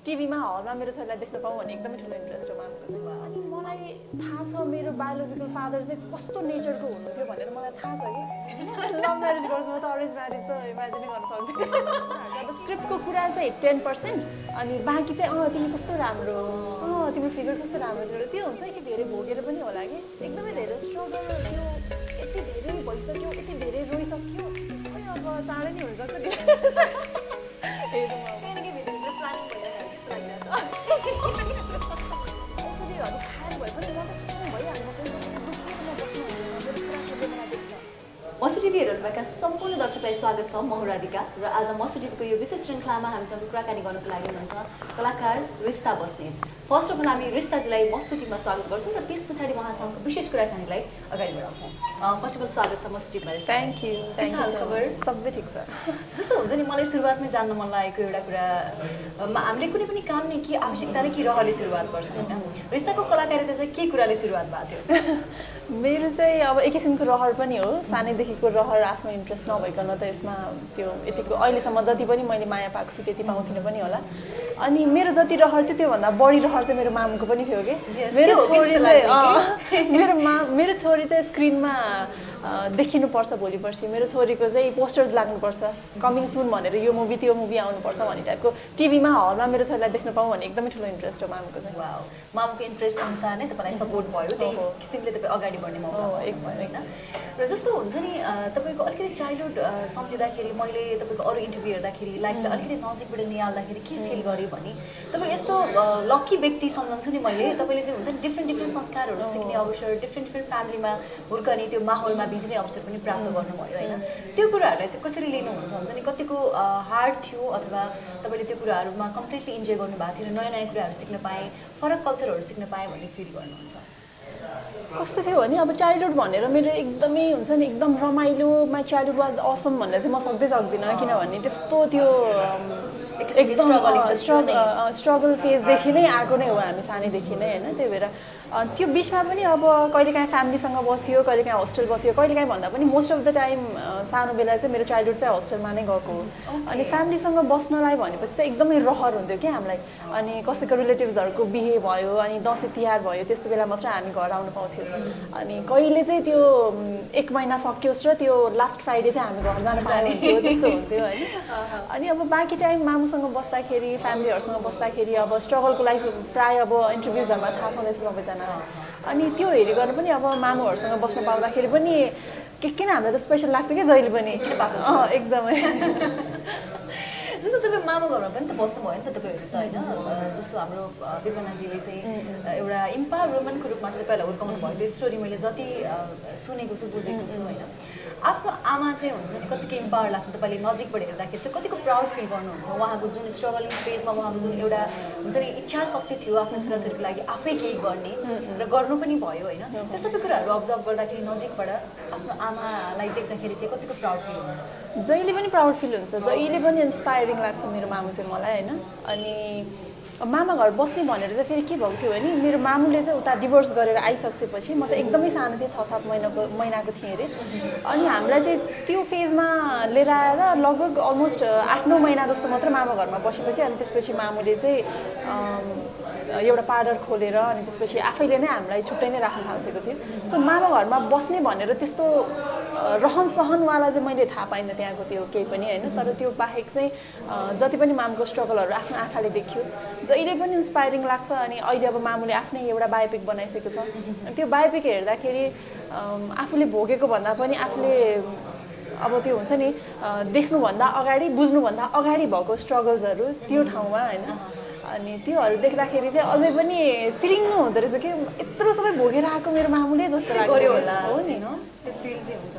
टिभीमा हलमा मेरो छोरीलाई देख्न पाऊँ भन्ने एकदमै ठुलो इन्ट्रेस्ट हो मामको। अनि मलाई थाहा छ मेरो बायोलोजिकल फादर चाहिँ कस्तो नेचरको हुनुहुन्थ्यो भनेर मलाई थाहा छ कि लभ म्यारेज गर्छु म त अरेन्ज म्यारेज त इमेजिनै गर्न सक्दिनँ। अब स्क्रिप्टको कुरा चाहिँ 10% अनि बाँकी चाहिँ तिमी कस्तो राम्रो तिम्रो फिगर कस्तो राम्रो थियो त्यो हुन्छ कि धेरै भोगेर पनि होला कि एकदमै धेरै स्ट्रगल थियो यति धेरै भइसक्यो यति धेरै रोइसक्यो खोइ अब चाँडै नै हुन्छ मस्ती टिभी हेर्नुभएका सम्पूर्ण दर्शकलाई स्वागत छ। म राधिका र आज मस्ती टिभीको यो विशेष श्रृङ्खलामा हामीसँग कुराकानी गर्नको लागि हुनुहुन्छ कलाकार रिस्ता बस्नेत। फर्स्ट अफ अल हामी रिस्ताजीलाई मस्ती टिभीमा स्वागत गर्छौँ र त्यस पछाडि उहाँसँग विशेष कुराकानीलाई अगाडि बढाउँछौँ। फर्स्ट अफ अल स्वागत छ मस्ती टिभीमा। Thank you. खबर सबै ठिक छ। जस्तो हुन्छ नि मलाई सुरुवातमै जान्न मन लागेको एउटा कुरा हामीले कुनै पनि काम नै के आवश्यकताले कि रहरले सुरुवात गर्छौँ होइन। रिस्ताको कलाकारिता चाहिँ के कुराले सुरुवात भएको थियो? मेरो चाहिँ अब एक किसिमको रहर पनि हो सानैदेखिको रहर आफ्नो इन्ट्रेस्ट नभइकन त यसमा त्यो यतिको अहिलेसम्म जति पनि मैले माया पाएको छु त्यति पाउँथिनँ पनि होला। अनि मेरो जति रहर थियो त्योभन्दा बढी रहर चाहिँ मेरो मामुको पनि थियो कि मेरो छोरी चाहिँ स्क्रिनमा देखिनुपर्छ भोलि पर्सि मेरो छोरीको चाहिँ पोस्टर्स लाग्नुपर्छ कमिङ सुन भनेर यो मुभी त्यो मुभी आउनुपर्छ भन्ने टाइपको टिभीमा हलमा मेरो छोरीलाई देख्न पाऊँ भन्ने एकदमै ठुलो इन्ट्रेस्ट हो मामुको चाहिँ। मामुको इन्ट्रेस्ट अनुसार नै तपाईँलाई सपोर्ट भयो त्यही किसिमले तपाईँ अगाडि बढ्ने मौका एकदमै होइन। र जस्तो हुन्छ नि तपाईँको अलिकति चाइल्डहुड सम्झिँदाखेरि मैले तपाईँको अरू इन्टरभ्यू हेर्दाखेरि लाइफलाई अलिकति नजिकबाट निहाल्दाखेरि के फिल गरेँ भने तपाईँ यस्तो लक्की व्यक्ति सम्झन्छु नि मैले। तपाईँले चाहिँ हुन्छ नि डिफ्रेन्ट संस्कारहरू सिक्ने अवसर डिफ्रेन्ट फ्यामिलीमा हुर्कने त्यो माहौलमा भिज्ने अवसर पनि प्राप्त गर्नुभयो होइन। त्यो कुराहरूलाई चाहिँ कसरी लिनुहुन्छ हुन्छ नि कतिको हार्ड थियो अथवा तपाईँले त्यो कुराहरूमा कम्प्लिटली इन्जोय गर्नुभएको थियो र नयाँ नयाँ कुराहरू सिक्न पाएँ फरक कल्चरहरू सिक्न पाएँ भन्ने फिल गर्नुहुन्छ? कस्तो थियो भने अब चाइल्डहुड भनेर मेरो एकदमै हुन्छ नि एकदम रमाइलो माई चाइल्डहुड वाज असम भनेर चाहिँ म सक्दिनँ किनभने त्यस्तो त्यो एकदम स्ट्रगल फेजदेखि नै आएको नै हो हामी सानैदेखि नै होइन। त्यही भएर त्यो बिचमा पनि अब कहिलेकाहीँ फ्यामिलीसँग बसियो कहिलेकाहीँ होस्टेल बसियो कहिलेकाहीँ भन्दा पनि मोस्ट अफ द टाइम सानो बेला चाहिँ मेरो चाइल्डहुड चाहिँ होस्टेलमा नै गएको हो। अनि फ्यामिलीसँग बस्नलाई भनेपछि चाहिँ एकदमै रहर हुन्थ्यो क्या हामीलाई। अनि कसैको रिलेटिभ्सहरूको बिहे भयो अनि दसैँ तिहार भयो त्यस्तो बेला मात्र हामी घर आउनु पाउँथ्यौँ। अनि कहिले चाहिँ त्यो 1 महिना सकियोस् र त्यो लास्ट फ्राइडे चाहिँ हामी घर जान पाउने हुन्थ्यो त्यस्तो हुन्थ्यो होइन। अनि अब बाँकी टाइम मामुसँग बस्दाखेरि फ्यामिलीहरूसँग बस्दाखेरि अब स्ट्रगलको लाइफ प्रायः अब इन्टरभ्युजहरूमा थाहा छँदैछ सबैजना। अनि त्यो हेरी गर्नु पनि अब मामुहरूसँग बस्न पाउँदाखेरि पनि के न हामीलाई त स्पेसल लाग्थ्यो क्या जहिले पनि एकदमै। जस्तो तपाईँ मामा घरमा पनि त बस्नुभयो नि त तपाईँहरू त होइन। जस्तो हाम्रो विपनाजीले चाहिँ एउटा इम्पावर वुमनको रूपमा चाहिँ तपाईँलाई हुर्काउनु भयो त्यो स्टोरी मैले जति सुनेको छु बुझेको छु होइन। आफ्नो आमा चाहिँ हुन्छ नि कतिको इम्पावर लाग्छ तपाईँले नजिकबाट हेर्दाखेरि चाहिँ कतिको प्राउड फिल गर्नुहुन्छ उहाँको जुन स्ट्रगलिङ फेजमा उहाँको जुन एउटा हुन्छ नि इच्छा शक्ति थियो आफ्नो छोराछोरीको लागि आफै केही गर्ने र गर्नु पनि भयो होइन। त्यो सबै कुराहरू अब्जर्भ गर्दाखेरि नजिकबाट आफ्नो आमालाई देख्दाखेरि चाहिँ कतिको प्राउड फिल हुन्छ? जहिले पनि प्राउड फिल हुन्छ जहिले पनि इन्सपायरिङ लाग्छ मेरो मामु चाहिँ मलाई होइन। अनि मामा घर बस्ने भनेर चाहिँ फेरि के भएको थियो भने मेरो मामुले चाहिँ उता डिभोर्स गरेर आइसकेपछि म चाहिँ एकदमै सानो थिएँ 6-7 महिनाको थिएँ अरे। अनि हामीलाई चाहिँ त्यो फेजमा लिएर आएर लगभग अलमोस्ट 8-9 महिना जस्तो मात्र मामा घरमा बसेपछि अनि त्यसपछि मामुले चाहिँ एउटा पार्लर खोलेर अनि त्यसपछि आफैले नै हामीलाई छुट्टै नै राख्न थाल्छेको थियो। सो मामा घरमा बस्ने भनेर त्यस्तो रहन सहनवाला चाहिँ मैले थाहा पाइनँ त्यहाँको त्यो केही पनि होइन। तर त्यो बाहेक चाहिँ जति पनि मामुको स्ट्रगलहरू आफ्नो आँखाले देखियो जहिले पनि इन्सपायरिङ लाग्छ। अनि अहिले अब मामुले आफ्नै एउटा बायोपिक बनाइसकेको छ। त्यो बायोपिक हेर्दाखेरि आफूले भोगेको भन्दा पनि आफूले अब त्यो हुन्छ नि देख्नुभन्दा अगाडि बुझ्नुभन्दा अगाडि भएको स्ट्रगल्सहरू त्यो ठाउँमा होइन। अनि त्योहरू देख्दाखेरि चाहिँ अझै पनि सिरिङ्ग हुँदो रहेछ कि यत्रो सबै भोगेर आएको मेरो मामुले जस्तो लाग्यो होला हो नि। त्यो फिल चाहिँ हुन्छ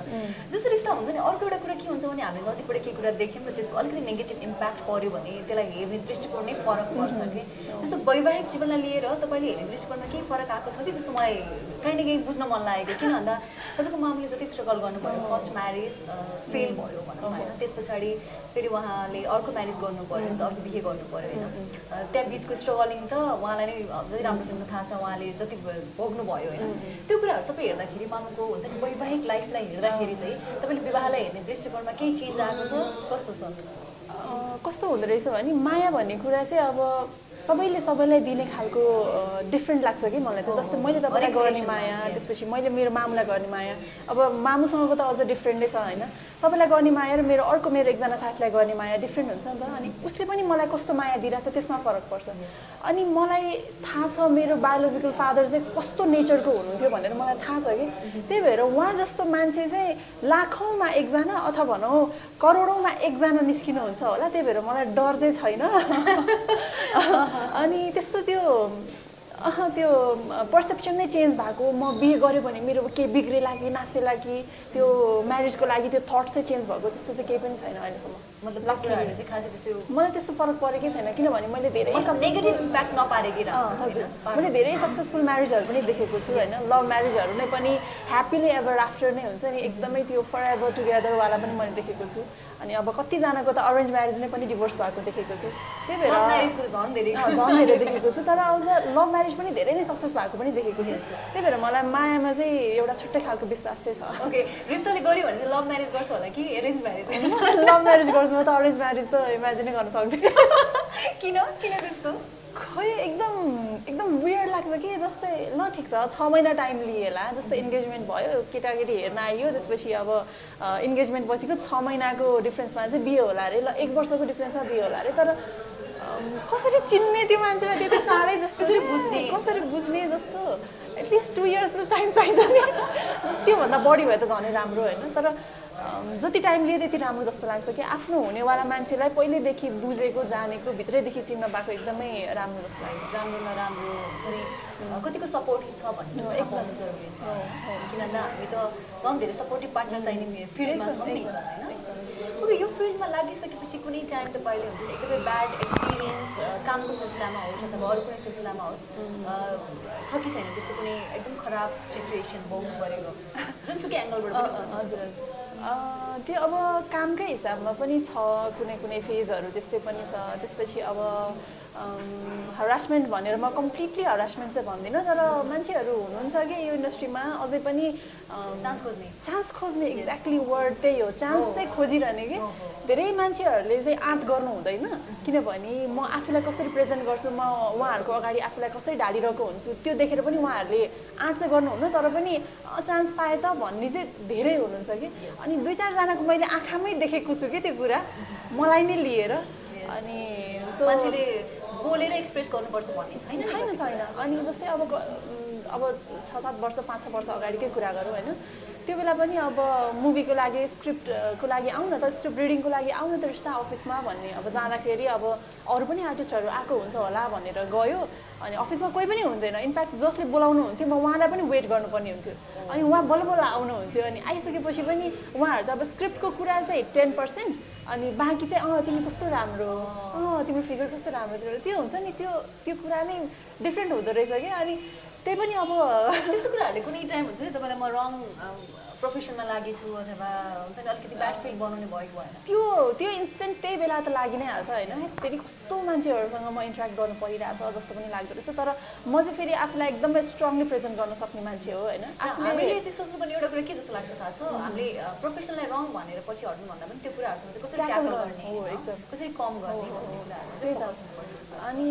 जसरी यस्तो हुन्छ नि। अर्को एउटा कुरा के हुन्छ भने हामीले नजिकबाट केही कुरा देख्यौँ र त्यसको अलिकति नेगेटिभ इम्प्याक्ट पऱ्यो भने त्यसलाई हेर्ने दृष्टिकोण नै फरक पर्छ कि। जस्तो वैवाहिक जीवनलाई लिएर तपाईँले हेर्ने दृष्टिकोणमा केही फरक आएको छ कि जस्तो मलाई कहीँ न कहीँ बुझ्न मन लागेको। किन भन्दा तपाईँको मामुले जति स्ट्रगल गर्नुभयो फर्स्ट म्यारेज फेल भयो भनौँ होइन। त्यस पछाडि फेरि उहाँले अर्को म्यारेज गर्नु पऱ्यो नि त अर्को बिहे गर्नु पऱ्यो होइन। त्यहाँ बिचको स्ट्रगलिङ त उहाँलाई नै जति राम्रोसँग थाहा छ उहाँले जति भोग्नु भयो होइन। त्यो कुराहरू सबै हेर्दाखेरि मामुको हुन्छ नि वैवाहिक लाइफलाई हेर्दाखेरि चाहिँ तपाईँले विवाहलाई हेर्ने दृष्टिकोणमा केही चेन्ज आएको छ कस्तो छ? कस्तो हुँदो रहेछ भने माया भन्ने कुरा चाहिँ अब सबैले सबैलाई दिने खालको डिफ्रेन्ट लाग्छ कि मलाई चाहिँ जस्तै मैले तपाईँलाई गर्ने माया त्यसपछि मैले मेरो मामुलाई गर्ने माया अब मामुसँगको त अझ डिफ्रेन्टै छ होइन तपाईँलाई गर्ने माया र मेरो एकजना साथीलाई गर्ने माया डिफ्रेन्ट हुन्छ नि त अनि उसले पनि मलाई कस्तो माया दिइरहेछ त्यसमा फरक पर्छ अनि मलाई थाहा छ मेरो बायोलोजिकल फादर चाहिँ कस्तो नेचरको हुनुहुन्थ्यो भनेर मलाई थाहा छ कि त्यही भएर उहाँ जस्तो मान्छे चाहिँ लाखौँमा एकजना अथवा भनौँ करोडौँमा एकजना निस्किनुहुन्छ होला त्यही भएर मलाई डर चाहिँ छैन अनि त्यस्तो त्यो पर्सेप्सन नै चेन्ज भएको म बिहे गऱ्यो भने मेरो के बिग्रेला कि नासेला कि त्यो म्यारेजको लागि त्यो थट चाहिँ चेन्ज भएको त्यस्तो चाहिँ केही पनि छैन अहिलेसम्म मतलब लक्ष्यहरू चाहिँ खासै त्यस्तो मलाई त्यस्तो फरक परेकै छैन किनभने मैले धेरै नेगेटिभ इम्प्याक्ट नपारेकै हजुर मैले धेरै सक्सेसफुल म्यारेजहरू पनि देखेको छु होइन लभ म्यारेजहरू नै पनि ह्याप्पिली एभर आफ्टर नै हुन्छ नि एकदमै त्यो फर एभर टुगेदरवाला पनि मैले देखेको छु अनि अब कतिजनाको त अरेन्ज म्यारेज नै पनि डिभोर्स भएको देखेको छु त्यही भएर झन् धेरै देखेको छु तर अझ लभ म्यारेज पनि धेरै नै सक्सेस भएको पनि देखेको छु त्यही भएर मलाई मायामा चाहिँ एउटा छुट्टै खालको विश्वास चाहिँ छ ओके रिस्ताले गऱ्यो भने चाहिँ लभ म्यारेज गर्छु होला कि एरेन्ज म्यारेज लभ म्यारेज गर्छु म त अरेन्ज म्यारेज त इमेजिनै गर्न सक्दिनँ किन त्यस्तो खोइ एकदम वियर्ड लाग्छ कि जस्तै ल ठिक छ 6 महिना टाइम लिएला जस्तै इन्गेजमेन्ट भयो केटाकेटी हेर्न आइयो त्यसपछि अब इन्गेजमेन्ट पछिको 6 महिनाको डिफ्रेन्समा चाहिँ बिहे होला अरे ल 1 वर्षको डिफ्रेन्समा बिहे होला अरे तर कसरी चिन्ने त्यो मान्छेलाई त्यो त चाँडै जस्तो कसरी बुझ्ने जस्तो एटलिस्ट 2 इयर्स टाइम चाहिन्छ नि त्योभन्दा बढी भयो त झनै राम्रो होइन तर जति टाइम लिए त्यति राम्रो जस्तो लाग्छ कि आफ्नो हुनेवाला मान्छेलाई पहिल्यैदेखि बुझेको जानेको भित्रैदेखि चिन्न पाएको एकदमै राम्रो जस्तो लाग्छ राम्रो नराम्रो हुन्छ नि कतिको सपोर्टिभ छ भन्ने एकदम जरुरी छ किनभने हामी त झन् धेरै सपोर्टिभ पार्टनर चाहिने फिल्डमा छौँ नि होइन ओके यो फिल्डमा लागिसकेपछि कुनै टाइम तपाईँले हुन्छ नि एकदमै ब्याड एक्सपिरियन्स कामको सिलसिलामा होस् अथवा अरू कुनै सिलसिलामा होस् छ कि छैन त्यस्तो कुनै एकदम खराब सिचुएसन भोग्नु परेको जुनसुकै एङ्गलबाट हजुर त्यो अब कामकै हिसाबमा पनि छ कुनै फेजहरू त्यस्तै पनि छ त्यसपछि अब हरासमेन्ट भनेर म कम्प्लिटली हरासमेन्ट चाहिँ भन्दिनँ तर मान्छेहरू हुनुहुन्छ कि यो इन्डस्ट्रीमा अझै पनि चान्स खोज्ने एक्ज्याक्टली वर्ड त्यही हो चान्स चाहिँ खोजिरहने कि धेरै मान्छेहरूले चाहिँ आँट गर्नु हुँदैन किनभने म आफूलाई कसरी प्रेजेन्ट गर्छु म उहाँहरूको अगाडि आफूलाई कसरी ढालिरहेको हुन्छु त्यो देखेर पनि उहाँहरूले आँट चाहिँ गर्नुहुन्न तर पनि चान्स पाए त भन्ने चाहिँ धेरै हुनुहुन्छ कि अनि 2-4जनाको मैले आँखामै देखेको छु कि त्यो कुरा मलाई नै लिएर अनि मान्छेले बोलेर एक्सप्रेस गर्नुपर्छ भन्ने छैन अनि जस्तै अब 6-7 वर्ष 5-6 वर्ष अगाडिकै कुरा गरौँ होइन त्यो बेला पनि अब मुभीको लागि स्क्रिप्टको लागि आउन त स्क्रिप्ट रिडिङको लागि आउन त रिस्ता अफिसमा भन्ने अब जाँदाखेरि अब अरू पनि आर्टिस्टहरू आएको हुन्छ होला भनेर गयो अनि अफिसमा कोही पनि हुँदैन इनफ्याक्ट जसले बोलाउनु हुन्थ्यो म उहाँलाई पनि वेट गर्नुपर्ने हुन्थ्यो अनि उहाँ बल्ल आउनुहुन्थ्यो अनि आइसकेपछि पनि उहाँहरू चाहिँ अब स्क्रिप्टको कुरा चाहिँ 10% अनि बाँकी चाहिँ तिमी कस्तो राम्रो तिम्रो फिगर कस्तो राम्रो त्यो हुन्छ नि त्यो कुरा नै डिफ्रेन्ट हुँदो रहेछ क्या अनि त्यही पनि अब त्यस्तो कुराहरूले कुनै टाइम हुन्छ नि तपाईँलाई म रङ प्रोफेसनमा लागेछु अथवा हुन्छ नि अलिकति ब्याड फिल बनाउने भएको भएन त्यो इन्स्टेन्ट त्यही बेला त लागि नै हाल्छ होइन फेरि कस्तो मान्छेहरूसँग म इन्ट्रेक्ट गर्नु परिरहेछ जस्तो पनि लाग्दो रहेछ तर म चाहिँ फेरि आफूलाई एकदमै स्ट्रङली प्रेजेन्ट गर्न सक्ने मान्छे हो होइन हामीले चाहिँ सोच्नुपर्ने एउटा कुरा के जस्तो लाग्छ थाहा छ हामीले प्रोफेसनलाई रङ भनेर पछि हट्नुभन्दा पनि त्यो कुराहरूसँग चाहिँ कसरी ट्याकल गर्ने कसरी कम गर्ने भन्ने कुराहरू अनि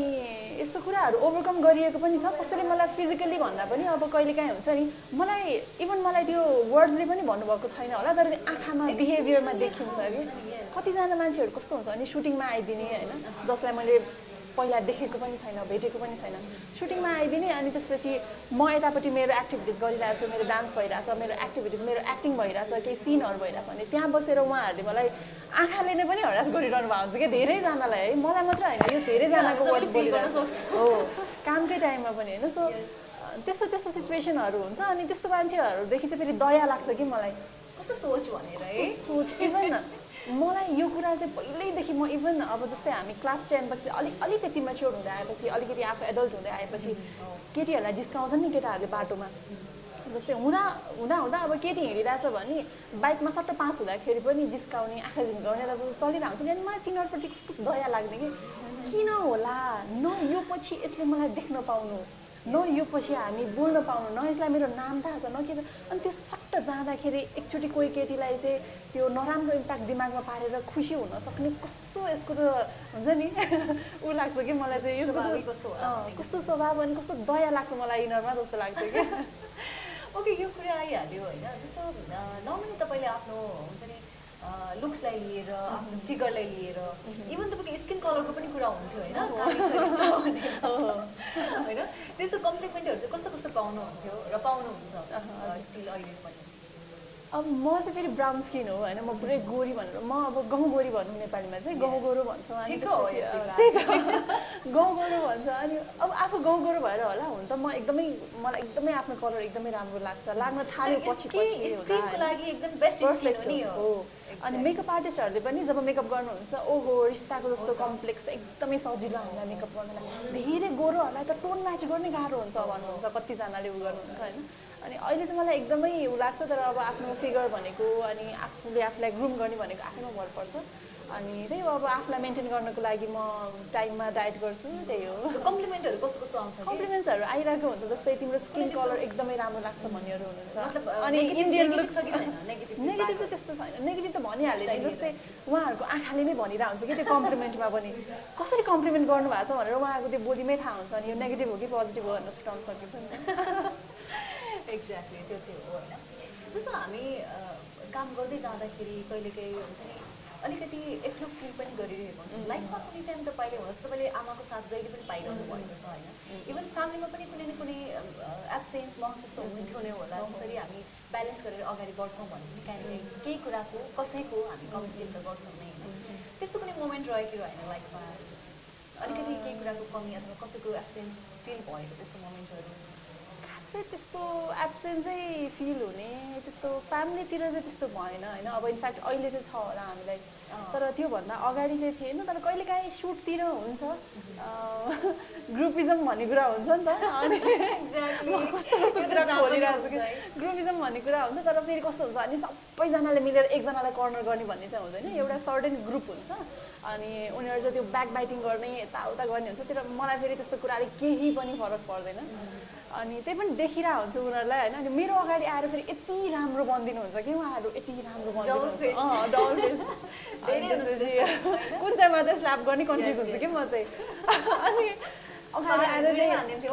यस्तो कुराहरू ओभरकम गरिएको पनि छ कसैले मलाई फिजिकली भन्दा पनि अब कहिलेकाहीँ हुन्छ नि मलाई त्यो वर्ड्सले पनि भन्नुभएको छैन होला तर त्यो आँखामा बिहेभियरमा देखिन्छ कि कतिजना मान्छेहरू कस्तो हुन्छ भने सुटिङमा आइदिने होइन जसलाई मैले पहिला देखेको पनि छैन भेटेको पनि छैन सुटिङमा आइदिने अनि त्यसपछि म यतापट्टि मेरो एक्टिभिटिज गरिरहेको छु मेरो डान्स भइरहेछ मेरो एक्टिभिटिज मेरो एक्टिङ भइरहेछ केही सिनहरू भइरहेछ भने त्यहाँ बसेर उहाँहरूले मलाई आँखाले नै पनि हरास गरिरहनु भएको हुन्छ कि धेरैजनालाई है मलाई मात्र होइन यो धेरैजनाको वर्ड बोलिरहेको हो कामकै टाइममा पनि होइन सो त्यस्तो सिचुएसनहरू हुन्छ अनि त्यस्तो मान्छेहरूदेखि चाहिँ फेरि दया लाग्छ कि मलाई कस्तो सोच भनेर है सोच इभन मलाई यो कुरा चाहिँ पहिल्यैदेखि म इभन अब जस्तै हामी क्लास 10 पछि अलिकति म्याच्योर हुँदै आएपछि अलिकति आफू एडल्ट हुँदै आएपछि केटीहरूलाई जिस्काउँछन् नि केटाहरूले बाटोमा जस्तै हुँदा अब केटी हिँडिरहेछ भने बाइकमा सट्ट पास हुँदाखेरि पनि जिस्काउने आँखा झिम्काउने त चलिरहेको हुन्छ अनि मलाई तिनीहरूपट्टि कस्तो दया लाग्ने कि किन होला यो पछि यसले मलाई देख्न पाउनु न यो पछि हामी बोल्न पाउनु न यसलाई मेरो नाम थाहा छ न के छ अनि त्यो सट्ट जाँदाखेरि एकचोटि कोही केटीलाई चाहिँ त्यो नराम्रो इम्प्याक्ट दिमागमा पारेर खुसी हुन सक्ने कस्तो यसको त हुन्छ नि ऊ लाग्छ कि मलाई चाहिँ यो कस्तो स्वभाव अनि कस्तो दया लाग्छ मलाई यिनीहरूमा जस्तो लाग्छ कि ओके यो कुरा आइहाल्यो होइन जस्तो नर्मली तपाईँले आफ्नो हुन्छ नि लुक्सलाई लिएर आफ्नो फिगरलाई लिएर इभन तपाईँको स्किन कलरको पनि कुरा हुन्थ्यो होइन होइन त्यस्तो कम्प्लिमेन्टहरू चाहिँ कस्तो कस्तो पाउनुहुन्थ्यो र पाउनुहुन्छ स्टिल अहिले पनि अब म चाहिँ फेरि ब्राउन स्किन हो होइन म पुरै गोरी भनेर म अब गहुँ गोरी भनौँ नेपालीमा चाहिँ गहुँ गोरो भन्छौँ अनि गहुँ गोरो भन्छ अनि अब आफू गहुँ गोरो भएर होला हुन त म एकदमै मलाई एकदमै आफ्नो कलर एकदमै राम्रो लाग्छ लाग्न थाल्यो पछि हो अनि मेकअप आर्टिस्टहरूले पनि जब मेकअप गर्नुहुन्छ ओहो रिस्ताको जस्तो कम्प्लेक्स एकदमै सजिलो हामीलाई मेकअप गर्नलाई धेरै गोरोहरूलाई त टोन म्याच गर्ने गाह्रो हुन्छ भन्नुहुन्छ कतिजनाले उ गर्नुहुन्छ होइन अनि अहिले चाहिँ मलाई एकदमै उ लाग्छ तर अब आफ्नो फिगर भनेको अनि आफूले आफूलाई ग्रुम गर्ने भनेको आफैमा भर पर्छ अनि त्यही हो अब आफूलाई मेन्टेन गर्नको लागि म टाइममा डाइट गर्छु त्यही हो कम्प्लिमेन्टहरू कस्तो कस्तो आउँछ कम्प्लिमेन्ट्सहरू आइरहेको हुन्छ जस्तै तिम्रो स्किन कलर एकदमै राम्रो लाग्छ भन्नेहरू हुनुहुन्छ अनि इन्डियन लुक छ कि छैन नेगेटिभ त त्यस्तो छैन नेगेटिभ त भनिहाल्यो नि जस्तै उहाँहरूको आँखाले नै भनिरहेको हुन्छ कि त्यो कम्प्लिमेन्टमा पनि कसरी कम्प्लिमेन्ट गर्नुभएको छ भनेर उहाँको त्यो बोलीमै थाहा हुन्छ अनि यो नेगेटिभ हो कि पोजिटिभ हो भनेर छुटाउन सकिन्छ नि एक्ज्याक्टली त्यो चाहिँ हो होइन जस्तो हामी काम गर्दै जाँदाखेरि कहिलेकाहीँ हुन्छ नि अलिकति एक्लो फिल पनि गरिरहेको हुन्छ लाइफमा कुनै टाइम तपाईँले हुनुहोस् तपाईँले आमाको साथ जहिले पनि पाइरहनु भएको छ होइन इभन फ्यामिलीमा पनि कुनै न कुनै एब्सेन्स महसुस त हुन्थ्यो नै होला जसरी हामी ब्यालेन्स गरेर अगाडि बढ्छौँ भने पनि काहीँ केही कुराको कसैको हामी कम्प्लेन त गर्छौँ नै होइन त्यस्तो कुनै मोमेन्ट रह्यो कि होइन लाइफमा अलिकति केही कुराको कमी अथवा कसैको एब्सेन्स फिल भएको त्यस्तो मोमेन्टहरू खासै त्यस्तो एब्सेन्ट चाहिँ फिल हुने त्यस्तो फ्यामिलीतिर चाहिँ त्यस्तो भएन होइन अब इनफ्याक्ट अहिले चाहिँ छ होला हामीलाई तर त्योभन्दा अगाडि चाहिँ थिएन तर कहिलेकाहीँ सुटतिर हुन्छ ग्रुपिजम भन्ने कुरा हुन्छ नि त अनि कस्तो कस्तो कुरा खोलिरहेको छु कि ग्रुपिजम भन्ने कुरा हुन्छ तर फेरि कस्तो हुन्छ अनि सबैजनाले मिलेर एकजनालाई कर्नर गर्ने भन्ने चाहिँ हुँदैन एउटा सर्टेन ग्रुप हुन्छ अनि उनीहरू चाहिँ त्यो ब्याक बाइटिङ गर्ने यताउता गर्ने हुन्छ तर मलाई फेरि त्यस्तो कुराले केही पनि फरक पर्दैन अनि त्यही पनि देखिरहेको हुन्छ उनीहरूलाई होइन अनि मेरो अगाडि आएर फेरि यति राम्रो बनिदिनुहुन्छ कि उहाँहरू यति राम्रो बनिदिनुहुन्छ कुन चाहिँमा चाहिँ स्ल्याप गर्ने कन्फ्युज हुन्छ कि म चाहिँ अनि अगाडि आएर त्यही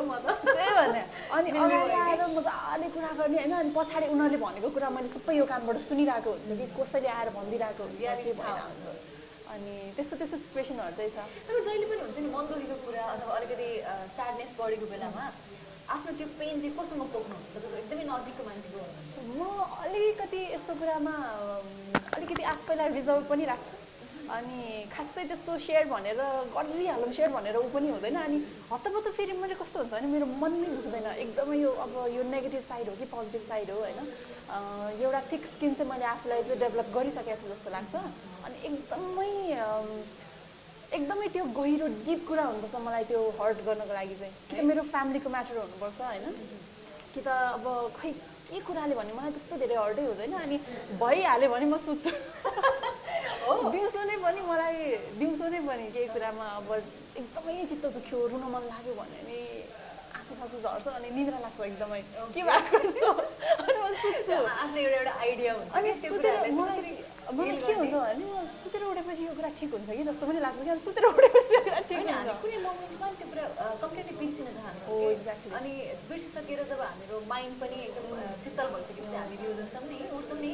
भने अनि अगाडि आएर मजाले कुरा गर्ने होइन अनि पछाडि उनीहरूले भनेको कुरा मैले सबै यो कामबाट सुनिरहेको हुन्छ कि कसैले आएर भनिदिइरहेको हुन्छ के भइरहेको हुन्छ अनि त्यस्तो त्यस्तो सिचुएसनहरू चाहिँ छ तर जहिले पनि हुन्छ नि मन दुखेको कुरा अथवा अलिकति स्याडनेस बढेको बेलामा आफ्नो त्यो पेन चाहिँ कोसँग पोख्नुहुन्छ एकदमै नजिकको मान्छेको म अलिकति यस्तो कुरामा अलिकति आफैलाई रिजर्भ पनि राख्छु अनि खासै त्यस्तो सेयर भनेर गरिहालौँ सेयर भनेर ऊ पनि हुँदैन अनि हत्तपत्त फेरि मैले कस्तो हुन्छ भने मेरो मन नै दुख्दैन एकदमै यो अब यो नेगेटिभ साइड हो कि पोजिटिभ साइड हो होइन एउटा थिक स्किन चाहिँ मैले आफूलाई चाहिँ डेभलप गरिसकेको छु जस्तो लाग्छ अनि एकदमै त्यो गहिरो डिप कुरा हुनुपर्छ मलाई त्यो हर्ट गर्नको लागि चाहिँ कि त मेरो फ्यामिलीको म्याटर हुनुपर्छ होइन कि त अब खै के कुराले भने मलाई त्यस्तो धेरै हर्टै हुँदैन अनि भइहाल्यो भने म सुत्छु दिउँसो नै पनि केही कुरामा अब एकदमै चित्त दुख्यो रुन मन लाग्यो भने नि आँसु झर्छ अनि निद्रा लाग्छ एकदमै के भएको अनि म सुत्छु आफ्नो एउटा आइडिया हुन्छ अनि मलाई के हुन्छ भने म सुतेर उठेपछि यो कुरा ठिक हुन्छ कि जस्तो पनि लाग्छ कि सुतेर उठेपछि यो कुरा ठिक हुन्छ कुनै मोमेन्टमा त्यो कुरा कम्प्लिटली बिर्सिन चाहन्छौँ एक्ज्याक्टली अनि बिर्सिसकेर जब हाम्रो माइन्ड पनि एकदम शीतल भइसकेपछि हामी यो जान्छौँ नि उठ्छौँ नि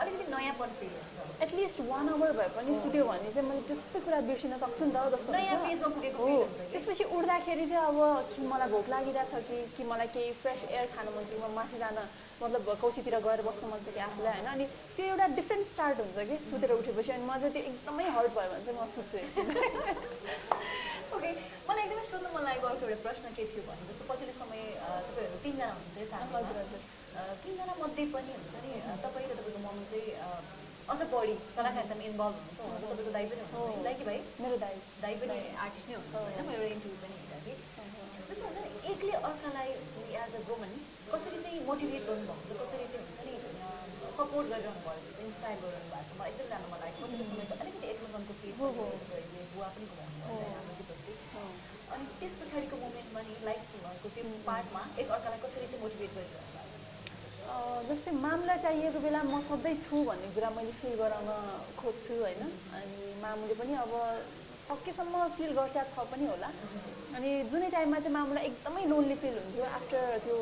अलिकति नयाँपन फिल हुन्छ एटलिस्ट 1 आवर भए पनि सुत्यो भने चाहिँ मैले त्यस्तै कुरा बिर्सिन सक्छु नि त जस्तो नयाँ पेजमा पुगेको हो त्यसपछि उठ्दाखेरि चाहिँ अब कि मलाई भोक लागिरहेछ कि मलाई केही फ्रेस एयर खानु मन छ कि म माथि जान मतलब कौसीतिर गएर बस्नु मन छ कि आफूलाई होइन अनि त्यो एउटा डिफ्रेन्ट स्टार्ट हुन्छ कि सुतेर उठेपछि अनि म चाहिँ त्यो एकदमै हर्ट भयो भने चाहिँ म सुत्छु ओके मलाई एकदमै सोध्नु मन लागेको अर्को एउटा प्रश्न के थियो भने जस्तो पछिल्लो समय तपाईँहरू 3 जना हुन्छ हजुर 3 जना मध्ये पनि हुन्छ नि तपाईँ र तपाईँको मम्मी चाहिँ अझ बढी कलाकारितामा इन्भल्भ हुनुहुन्छ तपाईँको दाइ पनि हुनुहुन्छ दाइ कि भाइ मेरो दाइ पनि आर्टिस्ट नै हुनुहुन्छ होइन म एउटा इन्टरभ्यू पनि हेर्दाखेरि जस्तो हुन्छ नि एकले अर्कालाई हुन्छ नि एज अ वुमन कसरी चाहिँ मोटिभेट गर्नुभएको छ कसरी चाहिँ हुन्छ नि सपोर्ट गरिरहनु भएको छ इन्सपायर गरिरहनु भएको छ मलाई एकदम जानु मन लाग्यो पछिल्लो समय त अलिकति एक्लोपनको फेज बुवा पनि घुमाउनु भयो अनि त्यस पछाडिको मोमेन्टमा नि लाइफको त्यो पार्टमा एक अर्कालाई कसरी चाहिँ मोटिभेट गरिरहनु जस्तै मामलाई चाहिएको बेला म सधैँ छु भन्ने कुरा मैले फिल गराउन खोज्छु होइन अनि मामुले पनि अब सकेसम्म फिल गर्छ छ पनि होला अनि जुनै टाइममा चाहिँ मामुलाई एकदमै लोन्ली फिल हुन्थ्यो आफ्टर त्यो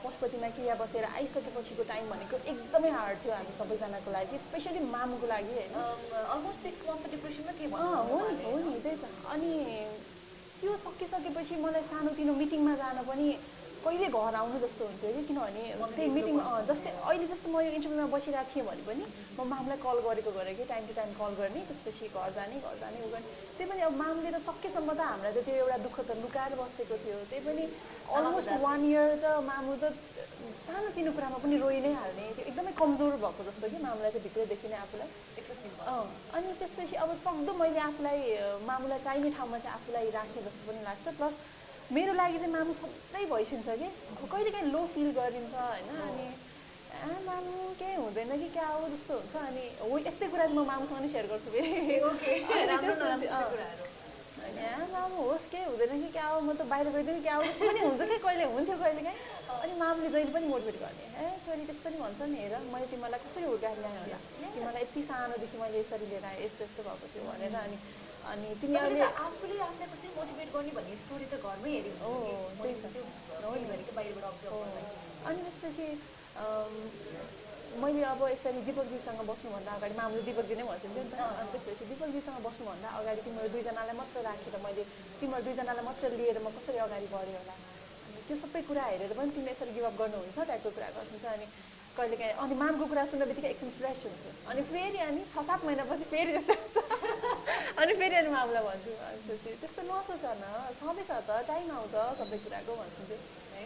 पशुपतिमा क्रिया बसेर आइसकेपछिको टाइम भनेको एकदमै हार्ड थियो हामी सबैजनाको लागि स्पेसली मामुको लागि होइन अलमोस्ट 6 मन्थ त डिप्रेसनमा थिएँ हो नि त्यही त अनि त्यो सकिसकेपछि मलाई सानोतिनो मिटिङमा जान पनि कहिले घर आउनु जस्तो हुन्थ्यो कि किनभने त्यही मिटिङ जस्तै अहिले जस्तो म यो इन्टरभ्यूमा बसिरहेको थिएँ भने पनि म मामलाई कल गरेको गरेँ कि टाइम टु टाइम कल गर्ने त्यसपछि घर जाने उ गर्ने त्यही पनि अब मामले त सकेसम्म त हामीलाई त त्यो एउटा दुःख त लुकाएर बसेको थियो त्यही पनि अलमोस्ट 1 इयर त मामु त सानोतिनो कुरामा पनि रोइ नै हाल्ने त्यो एकदमै कमजोर भएको जस्तो कि मामलाई चाहिँ भित्रैदेखि नै आफूलाई अनि त्यसपछि अब सक्दो मैले आफूलाई मामुलाई चाहिने ठाउँमा चाहिँ आफूलाई राखेँ जस्तो पनि लाग्छ प्लस मेरो लागि चाहिँ मामु सधैँ भइसिन्छ कि कहिलेकाहीँ लो फिल गरिन्छ होइन अनि मामु केही हुँदैन कि क्या हो जस्तो हुन्छ अनि हो यस्तै कुरा चाहिँ म मामुसँग नै सेयर गर्छु फेरि होइन मामु होस् केही हुँदैन कि क्या हो म त बाहिर गइदिनु क्या हो जस्तो पनि हुन्छ कि कहिले हुन्थ्यो कहिलेकाहीँ अनि मामुले जहिले पनि मोटिभेट गर्ने छोरी त्यस्तो पनि भन्छ नि हेर मैले तिमीलाई कसरी हुर्काएर ल्याएँ होला तिमीलाई यति सानोदेखि मैले यसरी लिएर आएँ यस्तो यस्तो भएको थियो भनेर अनि तिमीहरूले आफूले आफूलाई कसरी मोटिभेट गर्ने भन्ने स्टोरी त घरमै हेऱ्यो अनि त्यसपछि मैले अब यसरी दिपकजीसँग बस्नुभन्दा अगाडि मामुले दिपकजी नै भनिदिन्थ्यो नि त अनि त्यसपछि दिपकजीसँग बस्नुभन्दा अगाडि तिमीहरू दुईजनालाई मात्र राखेर मैले तिमीहरू दुईजनालाई मात्र लिएर म कसरी अगाडि बढेँ होला अनि त्यो सबै कुरा हेरेर पनि तिमीले यसरी गिभअप गर्नुहुन्छ टाइपको कुरा गर्नुहुन्छ अनि कहिलेकाहीँ अनि मामको कुरा सुन्ने बित्तिकै एकछिन फ्रेस हुन्थ्यो अनि फेरि अनि 6-7 महिनापछि फेरि त्यस्तो अनि फेरि अनि मामलाई भन्छु अनि त्यस्तो नसोच न सधैँ छ त टाइम आउँछ सबै कुराको भन्छु है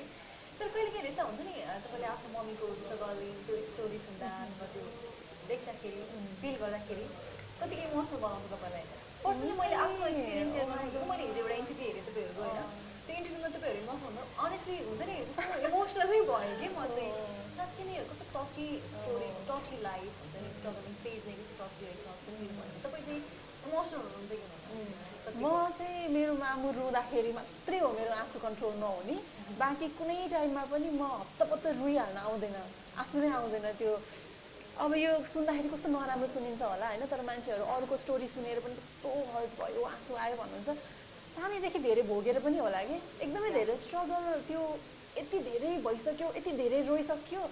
तर कहिलेकाहीँ यस्तो हुन्छ नि तपाईँले आफ्नो मम्मीको स्ट्रगल त्यो स्टोरी सुन्दा त्यो देख्दाखेरि फिल गर्दाखेरि कतिकै इमोसनल बनाउँछ तपाईँलाई पर्सनली मैले आफ्नो एक्सपिरियन्स सेयर गर्नु मैले हिजो एउटा इन्टरभ्यू हेरेँ तपाईँहरूको होइन त्यो इन्टरभ्यूमा तपाईँहरू इमोसनल अनेस्टली हुन्छ नि इमोसनलै भयो कि म चाहिँ साँच्ची नै कस्तो टची स्टोरी टची लाइफ हुन्छ नि स्ट्रगलिङ फेज नै कस्तो टची रहेछ सुनिदिनु भयो तपाईँ चाहिँ इमोसनल हुनुहुन्छ कि म चाहिँ मेरो मामु रुँदाखेरि मात्रै हो मेरो आँसु कन्ट्रोल नहुने बाँकी कुनै टाइममा पनि म हप्तापत्ता रुइहाल्न आउँदैन आँसु नै आउँदैन त्यो अब यो सुन्दाखेरि कस्तो नराम्रो सुनिन्छ होला होइन तर मान्छेहरू अरूको स्टोरी सुनेर पनि कस्तो हर्ट भयो आँसु आयो भन्नुहुन्छ सानैदेखि धेरै भोगेर पनि होला कि एकदमै धेरै स्ट्रगल त्यो यति धेरै भइसक्यो यति धेरै रोइसक्यो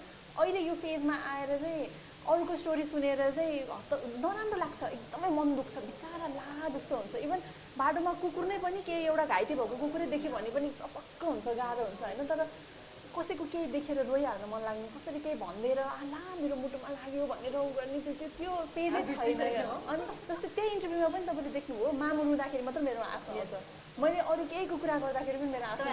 अहिले यो फेजमा आएर चाहिँ अरूको स्टोरी सुनेर चाहिँ नराम्रो लाग्छ एकदमै मन दुख्छ बिचारा ला जस्तो हुन्छ इभन बाटोमा कुकुर नै पनि केही एउटा घाइते भएको कुकुरै देख्यो भने पनि पक्क हुन्छ गाह्रो हुन्छ होइन तर कसैको केही देखेर रोइहाल्न मन लाग्ने कसरी केही भनिदिएर ला मेरो मुटुमा लाग्यो भनेर उ गर्ने त्यो पेजै छैन अनि जस्तै त्यही इन्टरभ्यूमा पनि तपाईँले देख्नुभयो मामु रुँदाखेरि मात्र मेरो आँसु आउँछ मैले अरू केहीको कुरा गर्दाखेरि पनि मेरो आँसु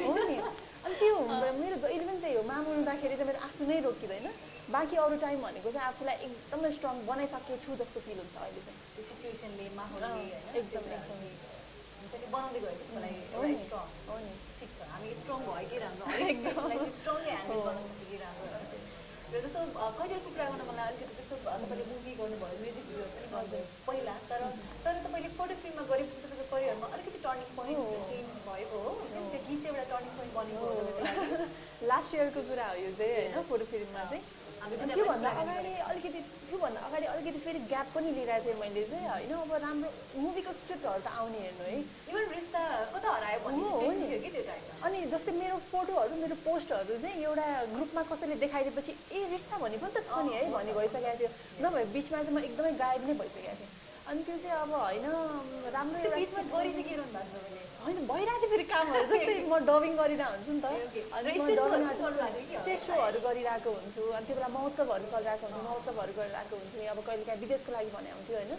हो नि अनि त्यो मेरो जहिले पनि त्यही हो मामु रुँदाखेरि चाहिँ मेरो आँसु नै रोकिँदैन बाँकी अरू टाइम भनेको चाहिँ आफूलाई एकदमै स्ट्रङ बनाइसकेछु जस्तो फिल हुन्छ अहिले चाहिँ त्यो सिचुएसनले माहौलले एकदम बनाउँदै गयो त्यसलाई एउटा स्ट्रङ हो नि ठिक छ हामी स्ट्रङ भएकै राम्रो स्ट्रङली ह्यान्डल गर्न सकेकै राम्रो र जस्तो करियरको कुरा गर्न मलाई अलिकति त्यस्तो तपाईँले मुभी गर्नुभयो म्युजिक भिडियो पनि गर्नुभयो पहिला तर तपाईँले फोटो फिल्ममा गरेपछि तपाईँको करियरमा अलिकति टर्निङ पोइन्ट चेन्ज भएको हो त्यो गीत चाहिँ एउटा टर्निङ पोइन्ट बनेको हो लास्ट इयरको कुरा हो यो चाहिँ होइन फोटो फिल्ममा चाहिँ त्योभन्दा अगाडि अलिकति फेरि ग्याप पनि लिइरहेको थिएँ मैले चाहिँ होइन अब राम्रो मुभीको स्क्रिप्टहरू त आउने हेर्नु है इभन रिस्ता कता हरायो भन्ने थियो कि त्यो टाइममा अनि जस्तै मेरो फोटोहरू मेरो पोस्टहरू चाहिँ एउटा ग्रुपमा कसैले देखाइदिएपछि ए रिस्ता भन्ने पनि त छ नि है भन्ने भइसकेको थियो नभए बिचमा चाहिँ म एकदमै गायब नै भइसकेको थिएँ अनि त्यो चाहिँ अब होइन राम्रो बिचमा गरिसकिरहनु भएको तपाईँले होइन भइरहेको थियो फेरि कामहरू जस्तै म डबिङ गरिरहेको हुन्छु नि त अनि स्टेज शोहरू गरिरहेको हुन्छु अनि त्यो बेला महोत्सवहरू चलिरहेको हुन्छ महोत्सवहरू गरिरहेको हुन्थ्यो अब कहिलेकाहीँ विदेशको लागि भने हुन्थ्यो होइन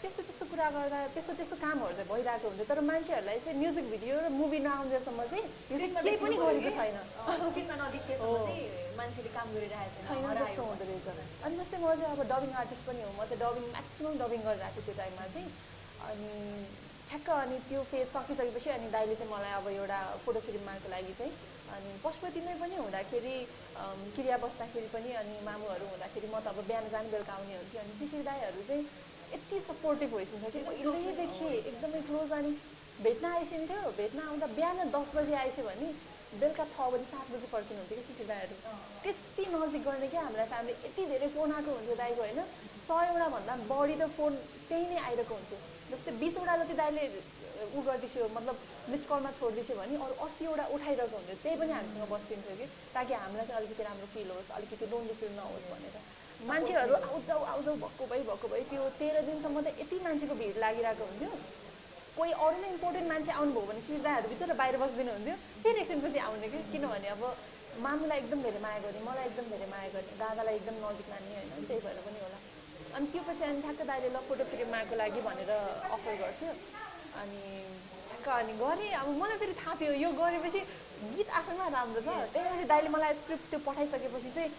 त्यस्तो कुरा गर्दा त्यस्तो कामहरू चाहिँ भइरहेको हुन्छ तर मान्छेहरूलाई चाहिँ म्युजिक भिडियो र मुभी नआउँदैसम्म चाहिँ केही पनि गरेको छैन मान्छेले काम गरिरहेको छैन जस्तो हुँदो रहेछ अनि जस्तै म चाहिँ अब डबिङ आर्टिस्ट पनि हो म चाहिँ डबिङ म्याक्सिमम् डबिङ गरिरहेको थिएँ त्यो टाइममा चाहिँ अनि ठ्याक्क अनि त्यो फेज सकिसकेपछि अनि दाइले चाहिँ मलाई अब एउटा फोटो फिल्मको लागि चाहिँ अनि पशुपतिमै पनि हुँदाखेरि क्रिया बस्दाखेरि पनि अनि मामुहरू हुँदाखेरि म त अब बिहान जाने बेलुका आउने हुन्थ्यो अनि शिशिर दाइहरू चाहिँ यति सपोर्टिभ भइसक्छ कि पहिल्यैदेखि एकदमै क्लोज अनि भेट्न आइसिन्थ्यो भेट्न आउँदा बिहान 10 बजी आएछ भने बेलुका 6 बजी 7 बजी फर्किनुहुन्थ्यो कि सुशील दाईहरू त्यति नजिक गर्ने क्या हामीलाई फ्यामिली यति धेरै फोन आएको हुन्थ्यो दाईको होइन 100 भन्दा बढी त फोन त्यही नै आइरहेको हुन्थ्यो जस्तै 20 जति दाईले ऊ गरिदिन्थ्यो मतलब मिस्ड कलमा छोडिदिन्थ्यो भने अरू 80 उठाइरहेको हुन्थ्यो त्यही पनि हामीसँग बस्दिन्थ्यो कि ताकि हामीलाई चाहिँ अलिकति राम्रो फिल होस् अलिकति लोन्ली फिल नहोस् भनेर मान्छेहरू आउजाउ भएको भई त्यो 13 दिनसम्म त यति मान्छेको भिड लागिरहेको हुन्थ्यो कोही अरू नै इम्पोर्टेन्ट मान्छे आउनुभयो भने सिधाहरू भित्र बाहिर बसिदिनु हुन्थ्यो फेरि एकछिनपछि आउने कि किनभने अब मामुलाई एकदम धेरै माया गर्ने मलाई एकदम धेरै माया गर्ने दादालाई एकदम नजिक लाने होइन त्यही भएर पनि होला अनि त्यो पछि अनि ठ्याक्क दाइले ल फोटो फिल्ममाको लागि भनेर अफर गर्छु अनि ठ्याक्क अनि गरेँ अब मलाई फेरि थाहा थियो यो गरेपछि गीत आफैमा राम्रो छ त्यही भएर दाइले मलाई स्क्रिप्ट त्यो पठाइसकेपछि चाहिँ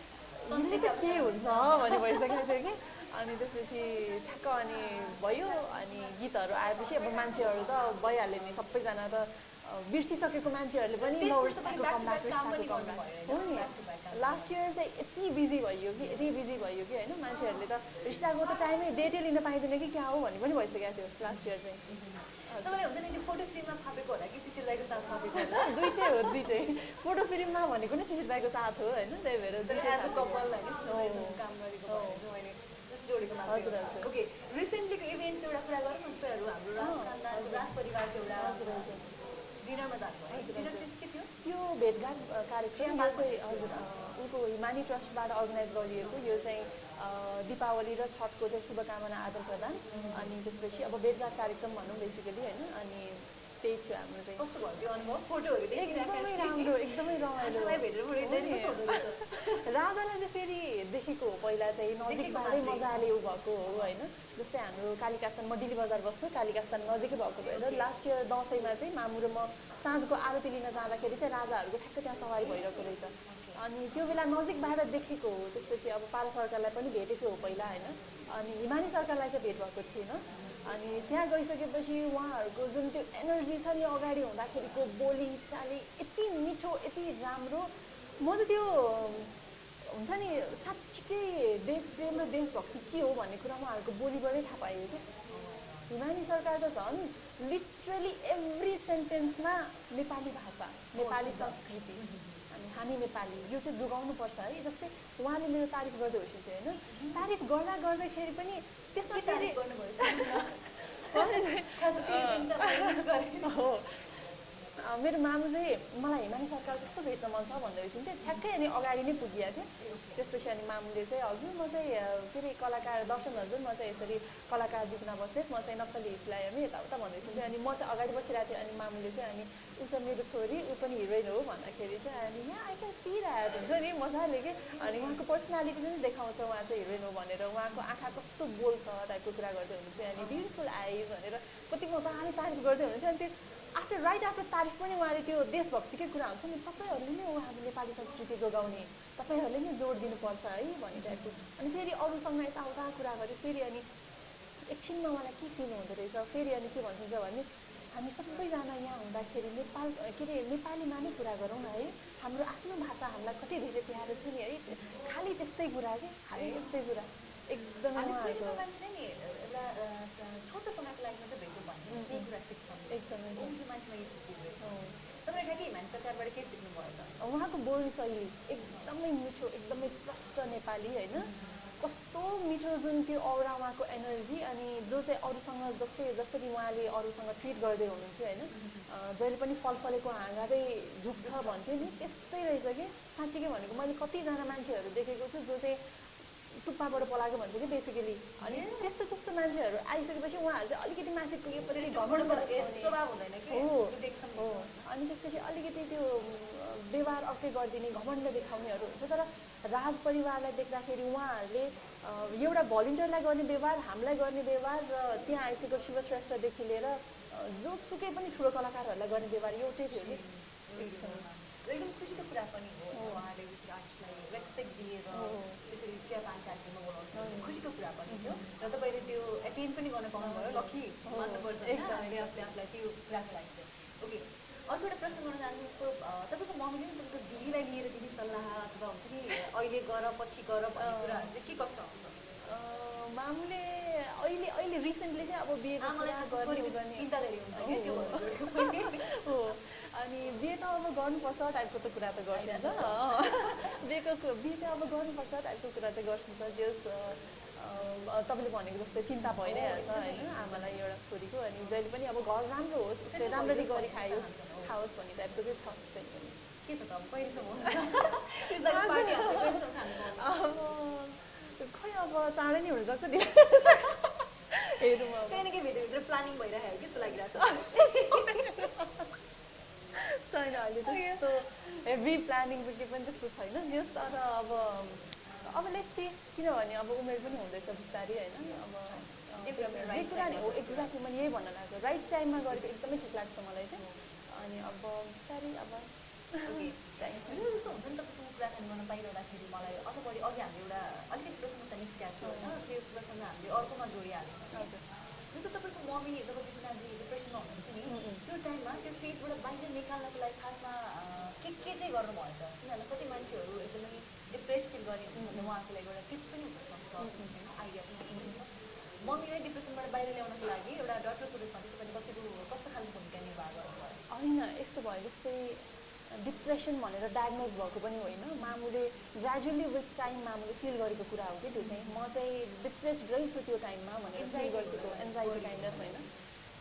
यसले त के हुन्छ भन्ने भइसकेको थियो कि अनि त्यसपछि ठ्याक्क अनि भयो अनि गीतहरू आएपछि अब मान्छेहरू त भइहाल्यो नि सबैजना त बिर्सिसकेको मान्छेहरूले पनि हो नि लास्ट इयर चाहिँ यति बिजी भइयो कि होइन मान्छेहरूले त रिस्ताको त टाइमै डेटै लिन पाइँदैन कि क्या हो भन्ने पनि भइसकेको थियो लास्ट इयर चाहिँ तपाईँले हुन्छ नि फोटो फिल्ममा छापेको होला कि सुशील दाईको साथ छापेको होला दुइटै फोटो फिल्ममा भनेको नै सुशील दाईको साथ हो होइन त्यही भएर कपाल काम गरेको जोडेको मात्र ओके रिसेन्टलीको इभेन्ट एउटा कुरा गरौँ न तपाईँहरू हाम्रो राज परिवारको एउटा डिनरमा जानुभयो है डिनर के थियो त्यो भेटघाट कार्यक्रम चाहिँ हजुर उनको हिमानी ट्रस्टबाट अर्गनाइज गरिएको यो चाहिँ दीपावली र छठको चाहिँ शुभकामना आदान प्रदान अनि त्यसपछि अब भेटघाट कार्यक्रम भनौँ बेसिकली होइन अनि त्यही थियो हाम्रो चाहिँ कस्तो भयो त्यो अनुभव फोटोहरू एकदमै राम्रो एकदमै रमाइलो राजालाई चाहिँ फेरि देखेको हो पहिला चाहिँ नजिकबाटै मजाले ऊ भएको हो होइन जस्तै हाम्रो कालिका स्थान म डिली बजार बस्छु कालिका स्थान नजिकै भएको भएर लास्ट इयर दसैँमा चाहिँ मामु र म साँझको आरती लिन जाँदाखेरि चाहिँ राजाहरूको ठ्याक्क त्यहाँ सवारी भइरहेको रहेछ अनि त्यो बेला नजिकबाट देखेको हो त्यसपछि अब पाल सरकारलाई पनि भेटेको हो पहिला होइन अनि हिमानी सरकारलाई चाहिँ भेट भएको थिएन अनि त्यहाँ गइसकेपछि उहाँहरूको जुन त्यो एनर्जी छ नि अगाडि हुँदाखेरिको बोली चाली यति मिठो यति राम्रो म त त्यो हुन्छ नि साँच्चीकै देश प्रेम र देशभक्ति के हो भन्ने कुरा उहाँहरूको बोलीबाटै थाहा पाइयो कि हिमानी सरकार त झन् लिटरली एभ्री सेन्टेन्समा नेपाली भाषा नेपाली संस्कृति अनि हामी नेपाली यो चाहिँ जोगाउनुपर्छ है जस्तै उहाँले मेरो तारिफ गर्दै होइसक्यो होइन तारिफ गर्दाखेरि पनि त्यसमा तारिफ गर्नुभयो हो मेरो मामु चाहिँ मलाई हिमानी सरकार जस्तो भेट्न मन छ भन्दै हुन्थ्यो ठ्याक्कै अनि अगाडि नै पुगिएको थियो त्यसपछि अनि मामुले चाहिँ हजुर म चाहिँ फेरि कलाकार दर्शन हजुर म चाहिँ यसरी कलाकार जित्न बसेँ म चाहिँ नक्कली हिटलाई हामी यताउता भन्दै हुन्थ्यो अनि म चाहिँ अगाडि बसिरहेको थिएँ अनि मामुले चाहिँ अनि ऊ चाहिँ मेरो छोरी ऊ पनि हिरोइन हो भन्दाखेरि चाहिँ अनि यहाँ आई क्यान सी द्याट हुन्छ नि मजाले के अनि उहाँको पर्सनालिटी पनि देखाउँछ उहाँ चाहिँ हिरोइन हो भनेर उहाँको आँखा कस्तो बोल्छ टाइपको कुरा गर्दै हुनुहुन्थ्यो अनि ब्युटिफुल आइज भनेर कति मजाले तारिफ गर्दै हुनुहुन्थ्यो अनि त्यो राइट आफ्टर तारिफ पनि उहाँले त्यो देशभक्तिकै कुरा हुन्छ नि तपाईँहरूले नै उहाँको नेपाली संस्कृति जोगाउने तपाईँहरूले नै जोड दिनुपर्छ है भन्ने टाइपको अनि फेरि अरूसँग यताउता कुरा गऱ्यो फेरि अनि एकछिनमा उहाँलाई के फिल हुँदो रहेछ फेरि अनि के भन्छ भने हामी सबैजना यहाँ हुँदाखेरि नेपाल के अरे नेपालीमा नै कुरा गरौँ न है हाम्रो आफ्नो भाषा हामीलाई कति धेरै प्यारो छ नि है खालि त्यस्तै कुरा के खालि त्यस्तै कुरा एकदमै छोटो समयको लागि मात्रै भेट्यो भने केही कुरा सिक्छौँ एकदमै मान्छेमा यस्तो चिज तपाईँले ठ्याक्कै हिमानी सरकारबाट के सिक्नुभयो त उहाँको बोलशैली एकदमै मिठो एकदमै प्रष्ट नेपाली होइन कस्तो मिठो जुन त्यो औरा उहाँको एनर्जी अनि जो चाहिँ अरूसँग जसरी उहाँले अरूसँग ट्रिट गर्दै हुनुहुन्थ्यो होइन जहिले पनि फलफलेको हाँगाकै झुक्छ भन्थ्यो नि त्यस्तै रहेछ कि साँच्चीकै भनेको मैले कतिजना मान्छेहरू देखेको छु जो चाहिँ टुप्पाबाट पलाएको भन्छ कि बेसिकली अनि त्यस्तो मान्छेहरू आइसकेपछि उहाँहरू चाहिँ अलिकति माथि पुगेपछि स्वभाव हुँदैन कि हो अनि त्यसपछि अलिकति त्यो व्यवहार अर्कै गरिदिने घमण्ड देखाउनेहरू हुन्छ तर राज परिवारलाई देख्दाखेरि उहाँहरूले एउटा भलिन्टियरलाई गर्ने व्यवहार हामीलाई गर्ने व्यवहार र त्यहाँ आइसकेको शिवश्रेष्ठदेखि लिएर जोसुकै पनि ठुलो कलाकारहरूलाई गर्ने व्यवहार एउटै थियो कि एकदम खुसीको कुरा पनि हो उहाँले आर्टिस्टलाई रेस्पेक्ट दिएर त्यसरी चिया पानी कार्यक्रममा बोलाउनु खुसीको कुरा पनि थियो र तपाईँले त्यो एटेन्ड पनि गर्न पाउनुभयो लकी मान्नुपर्छ आफूलाई त्यो कुराको लागि चाहिँ ओके अर्को एउटा प्रश्न गर्न चाहन्छु तपाईँको मम्मीले पनि तपाईँको दिदीलाई लिएर दिने सल्लाह अथवा हुन्छ नि अहिले गर पछि गर भन्ने कुराहरू चाहिँ के कस्तो हुन्छ मामुले अहिले अहिले रिसेन्टली चाहिँ अब बिहेको आमालाई कुरा छोरीको गर्ने चिन्ता धेरै हुन्छ क्या त्यो भएर पनि। हो अनि बिहे त अब गर्नुपर्छ टाइपको त कुरा त गर्छिन्छ बिहे चाहिँ अब गर्नुपर्छ टाइपको कुरा त गर्छिन्छ जस तपाईँले भनेको जस्तै चिन्ता भइरहेछ होइन आमालाई एउटा छोरीको अनि जहिले पनि अब घर राम्रो होस् उसले राम्ररी गरी खाओस् भन्ने टाइपको चाहिँ छ चाहिँ पनि के छ त अब कहिलेसम्म हुन्छ अब खै अब चाँडै नै हुनसक्छ नि हेरौँ अब केही न केही भित्र प्लानिङ भइरहेको कि जस्तो लागिरहेको छ छैन अहिले त्यस्तो हेभी प्लानिङ त के पनि त्यस्तो छैन जस तर अब लेट्स सी किनभने अब उमेर पनि हुँदैछ बिस्तारै होइन अब जे कुरा नि हो एक्ज्याक्टली मैले यही भन्न लाग्छु राइट टाइममा गरेको एकदमै ठिक लाग्छ मलाई चाहिँ अनि अब बिस्तारै अब जस्तो हुन्छ नि तपाईँसँग कुराकानी गर्न पाइरहँदाखेरि मलाई अझ बढी अघि हामीले एउटा अलिकति प्रसङ्ग त निस्किएको थियो होइन त्यो प्रसङ्ग हामीले अर्कोमा जोडिहाल्यौँ जस्तो तपाईँको मम्मी जब विपनाजी डिप्रेसनमा हुनुहुन्थ्यो नि त्यो टाइममा त्यो फेजबाट बाहिर निकाल्नको लागि खासमा के चाहिँ गर्नुभएछ किनभने कति मान्छेहरू एकदमै डिप्रेस फिल गर्ने हुन्छ उहाँको लागि एउटा टिप्स पनि हुनसक्छ होइन आइडिया पनि हुनुहुन्छ मम्मीलाई डिप्रेसनबाट बाहिर ल्याउनको लागि एउटा डक्टरको रूपमा चाहिँ तपाईँले कस्तो खालको भूमिका निर्वाह गर्नुभयो होइन यस्तो भयो जस्तै डिप्रेसन भनेर डायग्नोज भएको पनि होइन मामुले ग्रेजुअली विथ टाइम मामुले फिल गरेको कुरा हो कि त्यो चाहिँ म चाहिँ डिप्रेस्ड रहेछु त्यो टाइममा भनेर फिल गरेको एन्जाइटी काइन्ड अफ होइन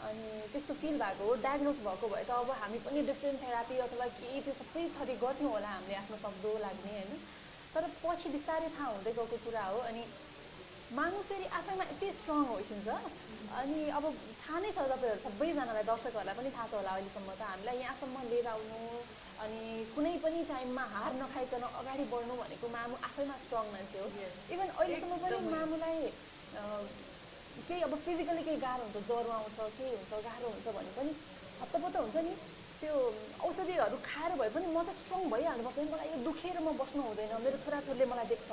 अनि त्यस्तो फिल भएको हो डायग्नोज भएको भए त अब हामी पनि डिफ्रेन्ट थेरापी अथवा केही त्यो सबै थरी गर्नु होला हामीले आफ्नो शब्द लाग्ने होइन तर पछि बिस्तारै थाहा हुँदै गएको कुरा हो अनि मानु फेरि आफैमा यति स्ट्रङ होइसिन्छ अनि अब थाहा नै छ तपाईँहरू सबैजनालाई दर्शकहरूलाई पनि थाहा छ होला अहिलेसम्म त हामीलाई यहाँसम्म लिएर आउनु अनि कुनै पनि टाइममा हार नखाइकन अगाडि बढ्नु भनेको मामु आफैमा स्ट्रङ मान्छे हो इभन अहिलेसम्म पनि मामुलाई केही अब फिजिकली केही गाह्रो हुन्छ ज्वरो आउँछ केही हुन्छ गाह्रो हुन्छ भने पनि हत्तपत्त हुन्छ नि त्यो औषधिहरू खाएर भए पनि म त स्ट्रङ भइहाल्नुपर्छ नि मलाई यो दुखेर म बस्नु हुँदैन मेरो छोराछोरीले मलाई देख्छ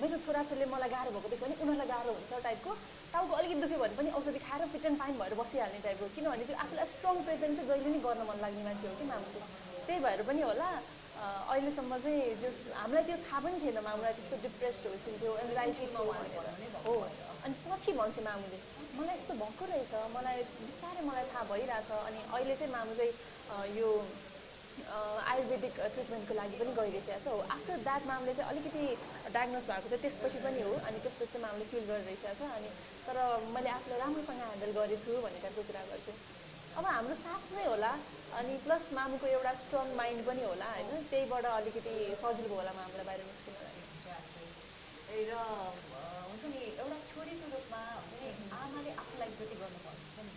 मेरो छोराछोरीले मलाई गाह्रो भएको देख्छ भने उनीहरूलाई गाह्रो हुन्छ टाइपको टाउको अलिकति दुख्यो भने पनि औषधि खाएर फिट एन्ड फाइन भएर बसिहाल्ने टाइपको किनभने त्यो आफूलाई स्ट्रङ प्रेजेन्ट चाहिँ जहिले नै गर्न मन लाग्ने मान्छे हो कि मामुको त्यही भएर पनि होला अहिलेसम्म चाहिँ जस हामीलाई त्यो थाहा पनि थिएन मामुलाई त्यस्तो डिप्रेस्ड होइसिन्थ्यो एन्जाइटीमा हो अनि पछि भन्थ्यो मामुले मलाई यस्तो भएको रहेछ मलाई बिस्तारै मलाई थाहा भइरहेछ अनि अहिले चाहिँ मामु चाहिँ यो आयुर्वेदिक ट्रिटमेन्टको लागि पनि गइरहेको छ हो आफ्टर द्याट मामुले चाहिँ अलिकति डायग्नोज भएको थियो त्यसपछि पनि हो अनि त्यसपछि चाहिँ मामुले फिल गरिरहेको छ अनि तर मैले आफूलाई राम्रोसँग ह्यान्डल गरेको छु भन्ने टाइपको कुरा गर्छु अब हाम्रो साथ नै होला अनि प्लस मामुको एउटा स्ट्रङ माइन्ड पनि होला होइन त्यहीबाट अलिकति सजिलो होला मामुलाई बाहिर निस्किन र हुन्छ नि एउटा छोरीको रूपमा हुन्छ नि आमाले आफूलाई जति गर्नुपर्छ नि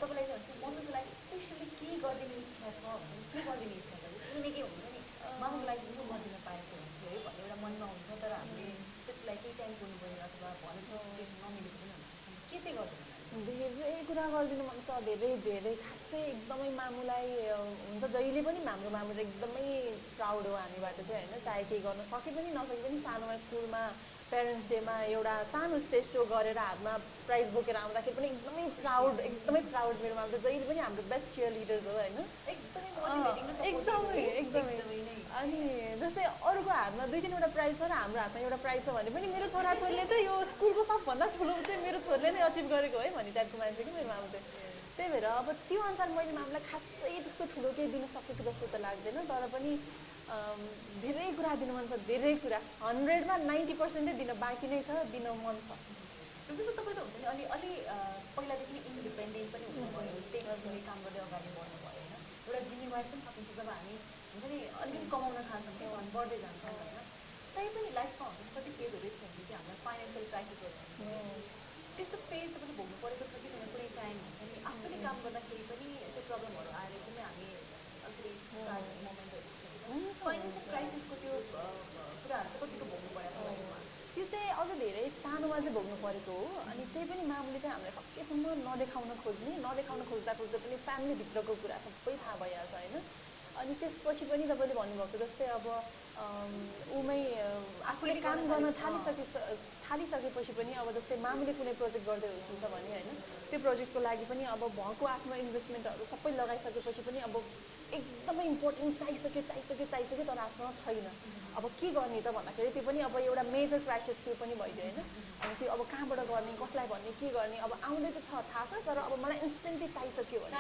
तपाईँलाई चाहिँ हुन्छ मम्मीको लागि स्पेसली के गरिदिने इच्छा छ के गरिदिने इच्छा छ किनकि हुन्छ नि मामुको लागि जो गरिदिन पाएको हुन्थ्यो है भन्ने एउटा मनमा हुन्छ तर हामीले त्यसलाई केही टाइम गर्नु पऱ्यो अथवा भनेको सिचुएसन नमिलेको पनि हुन्छ के चाहिँ गरिदिनु धेरै कुरा गरिदिनु मन छ धेरै खासै एकदमै मामुलाई हुन्छ जहिले पनि हाम्रो मामु चाहिँ एकदमै प्राउड हो हामीबाट चाहिँ होइन चाहे केही गर्न सके पनि नसके पनि सानोमा स्कुलमा पेरेन्ट्स डेमा एउटा सानो स्टेज सो गरेर हातमा प्राइज बोकेर आउँदाखेरि पनि एकदमै प्राउड मेरो मामु जहिले पनि हाम्रो बेस्ट चियर लिडर्स हो होइन एकदमै अनि जस्तै अरूको हातमा 2-3वटा प्राइज छ र हाम्रो हातमा एउटा प्राइज छ भने पनि मेरो छोराछोरीले त यो स्कुलको सबभन्दा ठुलो चाहिँ मेरो छोरीले नै अचिभ गरेको है भन्ने टाइपको मान्छे कि मेरो मामु चाहिँ त्यही भएर अब त्यो अनुसार मैले मामुलाई खासै त्यस्तो ठुलो केही दिन सकेको जस्तो त लाग्दैन तर पनि धेरै कुरा दिनु मन छ धेरै कुरा 100मा 90% दिन बाँकी नै छ दिन मन छ जस्तो तपाईँ त हुन्छ नि अलि पहिलादेखि इन्डिपेन्डेन्ट पनि हुनुभयो त्यही गर्दै काम गर्दै अगाडि बढ्नुभयो होइन एउटा जिम्मेवारी पनि सकिन्छ जब हामी हुन्छ नि अलिकति कमाउन थाल्छौँ त्यो बढ्दै जान्छौँ होइन तै पनि लाइफमा हुन्छ कति फेजहरू यस्तो हुन्छ कि हामीलाई फाइनेन्सियल क्राइसिसहरू हुन्छ त्यस्तो फेज तपाईँले भोग्नु परेको छ कि कुनै टाइम हुन्छ नि आफूले काम गर्दाखेरि पनि त्यो प्रब्लमहरू आएर एकदमै हामी अलिकति मोमेन्टहरू फाइनेन्सियल क्राइसिसको त्यो कुराहरू चाहिँ कतिको भोग्नु परेको त्यो चाहिँ अझ धेरै सानोमा चाहिँ भोग्नु परेको हो अनि त्यही पनि मामुले चाहिँ हामीलाई सकेसम्म नदेखाउन खोज्दा पनि फ्यामिलीभित्रको कुरा सबै थाहा भइहाल्छ होइन अनि त्यसपछि पनि तपाईँले भन्नुभएको जस्तै अब उमै आफूले काम गर्न थालिसकेपछि पनि अब जस्तै मामुले कुनै प्रोजेक्ट गर्दै हुन्छ भने होइन त्यो प्रोजेक्टको लागि पनि अब भएको आफ्नो इन्भेस्टमेन्टहरू सबै लगाइसकेपछि पनि अब एकदमै इम्पोर्टेन्ट चाहिसक्यो तर आफूसँग छैन। अब के गर्ने त भन्दाखेरि त्यो पनि अब एउटा मेजर क्राइसिस त्यो पनि भइदियो होइन। अनि त्यो अब कहाँबाट गर्ने, कसलाई भन्ने, के गर्ने, अब आउँदै त छ थाहा छ तर अब मलाई इन्स्टेन्टली चाहिसक्यो भने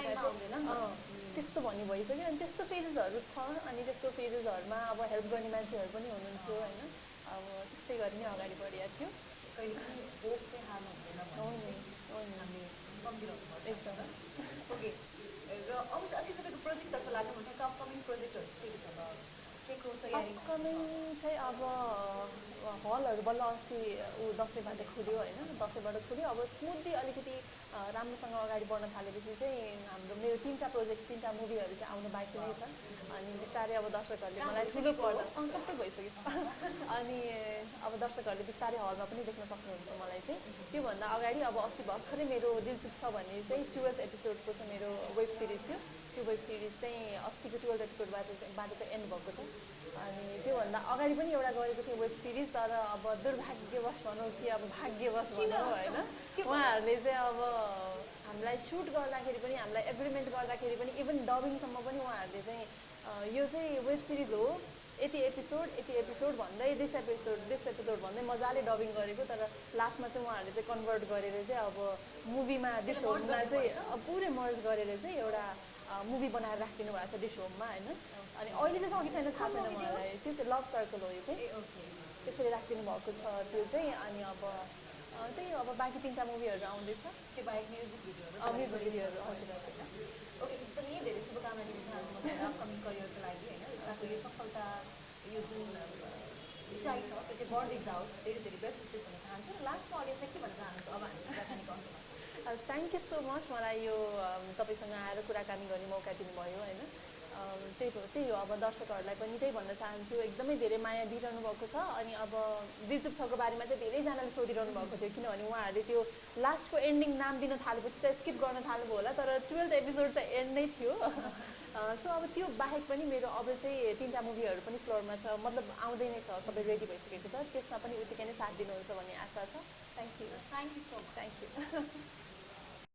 त्यस्तो भन्ने भइसक्यो। अनि त्यस्तो फेजेसहरू छ। अनि त्यस्तो फेजेसहरूमा अब हेल्प गर्ने मान्छेहरू पनि हुनुहुन्थ्यो होइन। अब त्यस्तै गरी नै अगाडि बढिएको थियो। कहिले पनि होप चाहिँ हार्नु हुँदैन भन्ने हामी सम्झिरहनुपर्छ एकदम। ओके र अब चाहिँ अलिक तपाईँको प्रोजेक्टतर्फ लाग्नु भने अपकमिङ प्रोजेक्टहरू के छ अब केको तयारी अपकमिङ चाहिँ अब हलहरू बल्ल अस्ति दसैँबाट खुल्यो होइन। दसैँबाट खुल्यो। अब स्मुथली अलिकति राम्रोसँग अगाडि बढ्न थालेपछि चाहिँ हाम्रो मेरो 3टा प्रोजेक्ट 3टा मुभीहरू चाहिँ आउनु बाँकी नै छ। अनि बिस्तारै अब दर्शकहरूले मलाई ठुलो पर्दा सबै भइसक्यो। अनि अब दर्शकहरूले बिस्तारै हलमा पनि देख्न सक्नुहुन्छ मलाई चाहिँ। त्योभन्दा अगाडि अब अस्ति भर्खरै मेरो दिलचुप छ भन्ने चाहिँ 12 एपिसोडको चाहिँ मेरो वेब सिरिज थियो। त्यो वेब सिरिज चाहिँ अस्तिको 12 एपिसोडबाट चाहिँ एन्ड भएको छ। अनि त्योभन्दा अगाडि पनि एउटा गरेको थिएँ वेब सिरिज तर अब दुर्भाग्यवश भनौँ कि अब भाग्यवश भनौँ होइन। उहाँहरूले चाहिँ अब हामीलाई सुट गर्दाखेरि पनि हामीलाई एग्रिमेन्ट गर्दाखेरि पनि इभन डबिङसम्म पनि उहाँहरूले चाहिँ यो चाहिँ वेब सिरिज हो यति एपिसोड भन्दै दिस एपिसोड भन्दै मजाले डबिङ गरेको तर लास्टमा चाहिँ उहाँहरूले चाहिँ कन्भर्ट गरेर चाहिँ अब मुभीमा डिस होममा चाहिँ पुरै मर्ज गरेर चाहिँ एउटा मुभी बनाएर राखिदिनु भएको छ डिस होममा होइन। अनि अहिले चाहिँ अघि छैन थाहा छैन मलाई। त्यो चाहिँ लभ सर्कल हो यो चाहिँ। त्यसरी राखिदिनु भएको छ त्यो चाहिँ। अनि अब त्यही अब बाँकी 3टा मुभीहरू आउँदैछ। त्यो बाहेक म्युजिक भिडियोहरू हजुर। ओके एकदमै धेरै शुभकामना दिन चाहन्छु म अपकमिङ करियरको लागि होइन। उहाँको यो सफलता यो जुन उचाइ छ त्यो चाहिँ बढ्दै जाओस्। धेरै धेरै बेस्ट विसेस हुन चाहन्छु। र लास्टमा अडियन्सलाई के भन्न चाहनुहुन्छ अब हामी कुराकानीको अन्तमा? थ्याङ्क यू सो मच मलाई यो तपाईँसँग आएर कुराकानी गर्ने मौका दिनुभयो होइन। त्यही हो अब दर्शकहरूलाई पनि त्यही भन्न चाहन्छु एकदमै धेरै माया दिइरहनु भएको छ। अनि अब दिलचुप छको बारेमा चाहिँ धेरैजनाले सोधिरहनु भएको थियो किनभने उहाँहरूले त्यो लास्टको एन्डिङ नाम दिन थालेपछि चाहिँ स्किप गर्न थाल्नुभयो होला तर 12 एपिसोड चाहिँ एन्ड नै थियो। सो अब त्यो बाहेक पनि मेरो अब चाहिँ 3टा मुभीहरू पनि फ्लोरमा छ मतलब आउँदै नै छ सबै रेडी भइसकेको छ। त्यसमा पनि उत्तिकै नै साथ दिनुहुन्छ भन्ने आशा छ। Thank you so much. Thank you.